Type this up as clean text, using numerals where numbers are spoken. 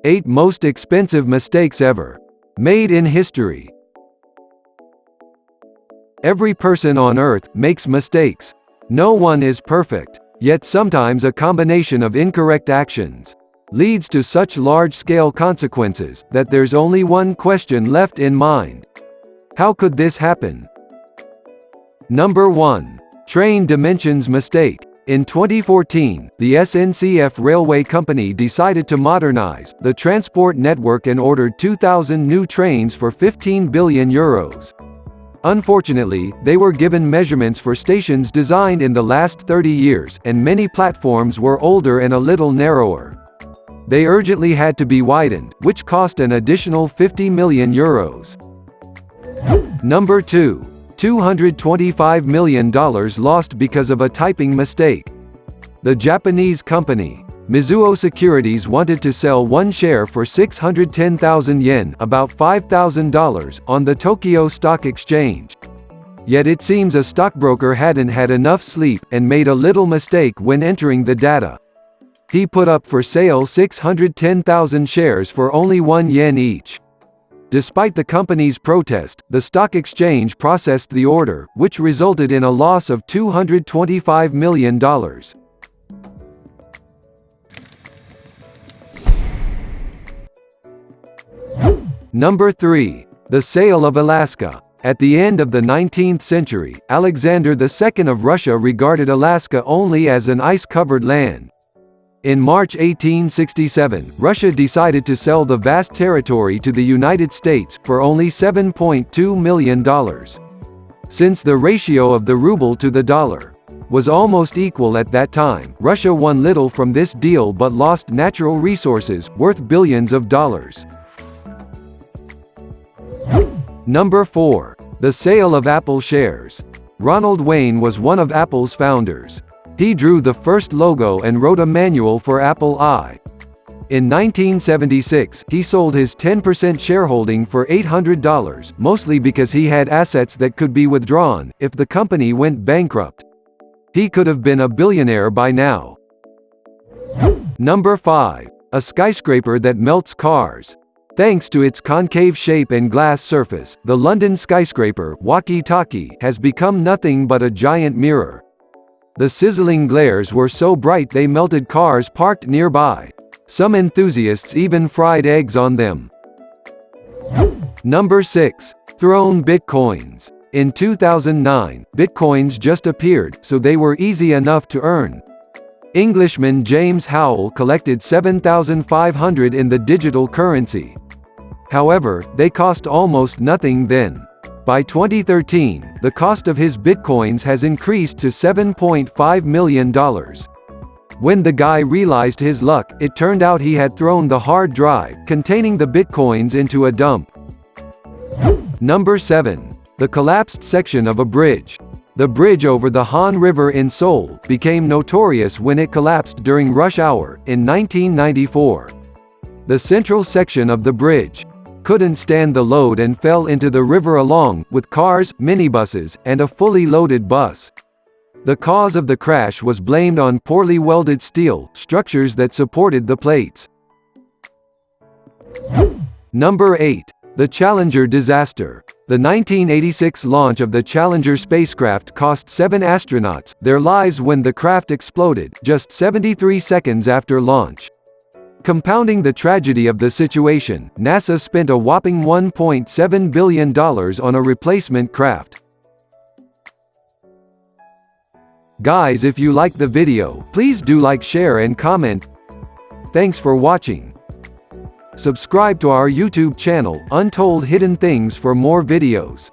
8 most expensive mistakes ever made in history. Every person on Earth makes mistakes. No one is perfect. Yet sometimes a combination of incorrect actions leads to such large-scale consequences that there's only one question left in mind. How could this happen? Number 1. Train dimensions mistake. In 2014, the SNCF Railway Company decided to modernize the transport network and ordered 2,000 new trains for €15 billion. Unfortunately, they were given measurements for stations designed in the last 30 years, and many platforms were older and a little narrower. They urgently had to be widened, which cost an additional €50 million. Number 2. $225 million lost because of a typing mistake. The Japanese company, Mizuho Securities, wanted to sell one share for 610,000 yen, about $5,000, on the Tokyo Stock Exchange. Yet it seems a stockbroker hadn't had enough sleep, and made a little mistake when entering the data. He put up for sale 610,000 shares for only 1 yen each. Despite the company's protest, the stock exchange processed the order, which resulted in a loss of $225 million. Number 3. The sale of Alaska. At the end of the 19th century, Alexander II of Russia regarded Alaska only as an ice-covered land. In March 1867, Russia decided to sell the vast territory to the United States, for only $7.2 million. Since the ratio of the ruble to the dollar was almost equal at that time, Russia won little from this deal but lost natural resources, worth billions of dollars. Number 4. The sale of Apple shares. Ronald Wayne was one of Apple's founders. He drew the first logo and wrote a manual for Apple I. In 1976, he sold his 10% shareholding for $800, mostly because he had assets that could be withdrawn if the company went bankrupt. He could have been a billionaire by now. Number 5. A skyscraper that melts cars. Thanks to its concave shape and glass surface, the London skyscraper, Walkie-Talkie, has become nothing but a giant mirror. The sizzling glares were so bright they melted cars parked nearby. Some enthusiasts even fried eggs on them. Number 6. Thrown bitcoins. In 2009, bitcoins just appeared, so they were easy enough to earn. Englishman James Howell collected 7,500 in the digital currency. However, they cost almost nothing then. By 2013, the cost of his bitcoins has increased to $7.5 million. When the guy realized his luck, it turned out he had thrown the hard drive containing the bitcoins into a dump. Number 7. The collapsed section of a bridge. The bridge over the Han River in Seoul became notorious when it collapsed during rush hour, in 1994. The central section of the bridge couldn't stand the load and fell into the river along with cars, minibuses, and a fully loaded bus. The cause of the crash was blamed on poorly welded steel structures that supported the plates. Number 8. The Challenger disaster. The 1986 launch of the Challenger spacecraft cost 7 astronauts their lives when the craft exploded, just 73 seconds after launch. Compounding the tragedy of the situation, NASA spent a whopping $1.7 billion on a replacement craft. Guys, if you like the video, please do like, share and comment. Thanks for watching. Subscribe to our YouTube channel, Untold Hidden Things, for more videos.